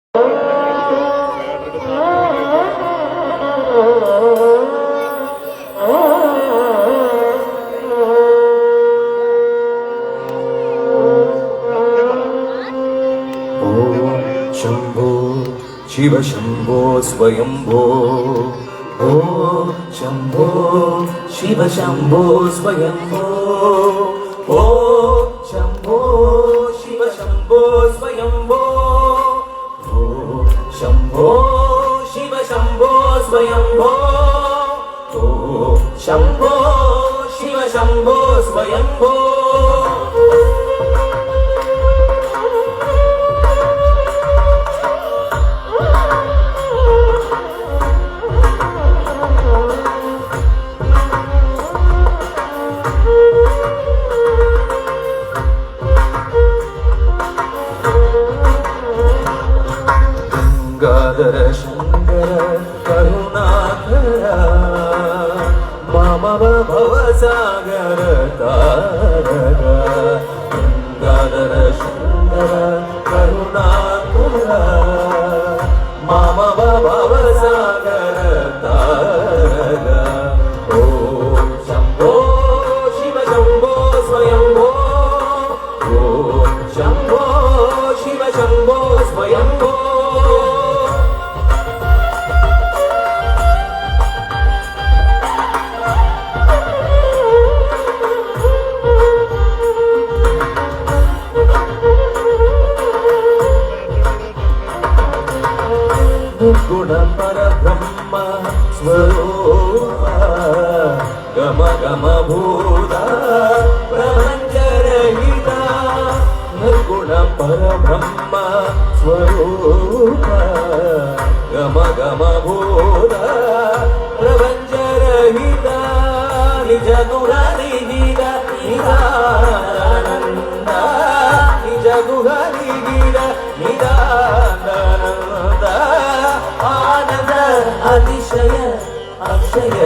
शंभो शिव शंभो स्वयंभो। ओ शंभो शिव शंभो स्वयंभो। ओ शंभो शिव शंभो स्वयंभो। ओ शंभो शिव शंभो स्वयंभो। ओ शंभो शिव शंभो स्वयंभो। गंगाधर शंकर करुणाकर मामव भवसागर तारक। गंगाधर शंकर करुणाकर मामव भवसागर तारक। ओ शंभो शिव शंभो स्वयंभो। ओ शंभो शिव शंभो स्वयंभो। गुण पर ब्रह्म स्वरूप गम गम भूत प्रपंच रहिता। निर्गुण पर ब्रह्म स्वरूप गम गम भूत प्रपंच रहिता। निज गुण निहित निदानंद। निज गुण निहित निदानंद। आनंद अतिशय अक्षय